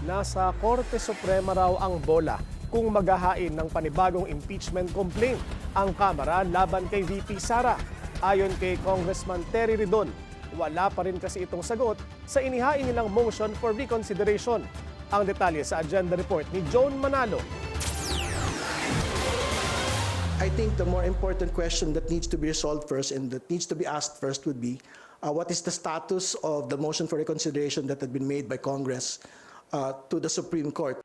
Nasa Korte Suprema raw ang bola kung maghahain ng panibagong impeachment complaint ang Kamara laban kay VP Sara. Ayon kay Congressman Terry Ridon, wala pa rin kasi itong sagot sa inihain nilang motion for reconsideration. Ang detalye sa agenda report ni Joan Manalo. I think the more important question that needs to be resolved first and that needs to be asked first would be what is the status of the motion for reconsideration that had been made by Congress to the Supreme Court.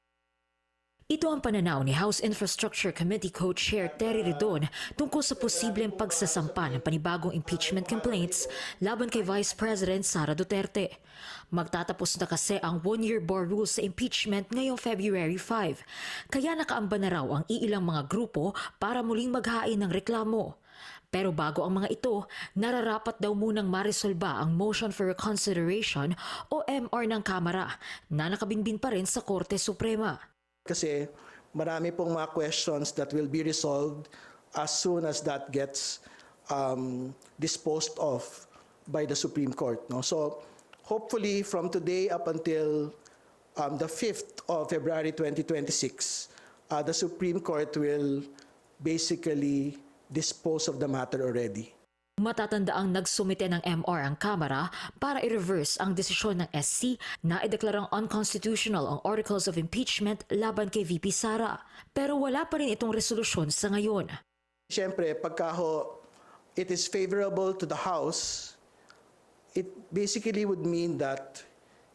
Ito ang pananaw ni House Infrastructure Committee Co-Chair Terry Ridon tungkol sa posibleng pagsasampa ng panibagong impeachment complaints laban kay Vice President Sara Duterte. Magtatapos na kasi ang one-year bar rule sa impeachment ngayong February 5, kaya nakaamba na raw ang iilang mga grupo para muling maghain ng reklamo. Pero bago ang mga ito, nararapat daw munang maresolba ang Motion for Reconsideration o MR ng Kamara na nakabinbin pa rin sa Korte Suprema. Kasi marami pong mga questions that will be resolved as soon as that gets disposed of by the Supreme Court. No? So hopefully from today up until the 5th of February 2026, the Supreme Court will basically dispose of the matter already. Matatandaang nagsumite ng MR ang Kamara para i-reverse ang desisyon ng SC na ideklarang unconstitutional ang Articles of Impeachment laban kay VP Sara. Pero wala pa rin itong resolusyon sa ngayon. Siyempre, pagka it is favorable to the House, it basically would mean that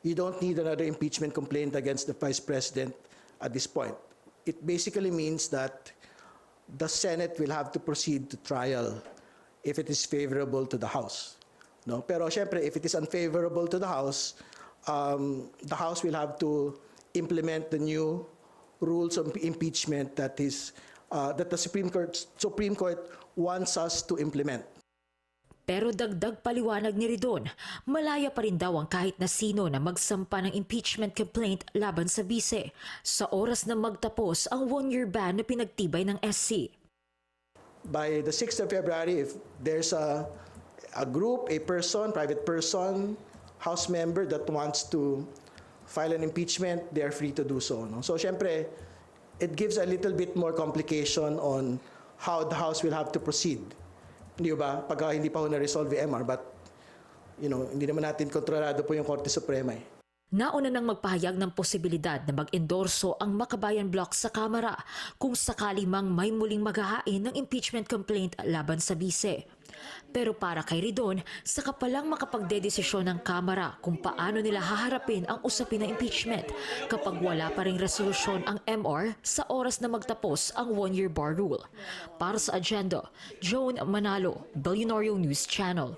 you don't need another impeachment complaint against the Vice President at this point. It basically means that the Senate will have to proceed to trial if it is favorable to the House. No? Pero siyempre, if it is unfavorable to the House will have to implement the new rules of impeachment that the Supreme Court wants us to implement. Pero dagdag paliwanag ni Ridon, malaya pa rin daw ang kahit na sino na magsampa ng impeachment complaint laban sa bise sa oras na magtapos ang one-year ban na pinagtibay ng SC. By the 6th of February, if there's a group, a person, private person, House member that wants to file an impeachment, they are free to do so. No? So, syempre, it gives a little bit more complication on how the House will have to proceed. Hindi ba? Pagka hindi pa ho na-resolve yung MR, but, hindi naman natin kontrolado po yung Korte Suprema eh. Nauna nang magpahayag ng posibilidad na mag-endorso ang Makabayan Bloc sa Kamara kung sakali mang may muling maghahain ng impeachment complaint laban sa bise. Pero para kay Ridon, saka palang makapagdedesisyon ng Kamara kung paano nila haharapin ang usapin ng impeachment kapag wala pa ring resolusyon ang MR sa oras na magtapos ang one-year bar rule. Para sa agenda, Joan Manalo, Billionario News Channel.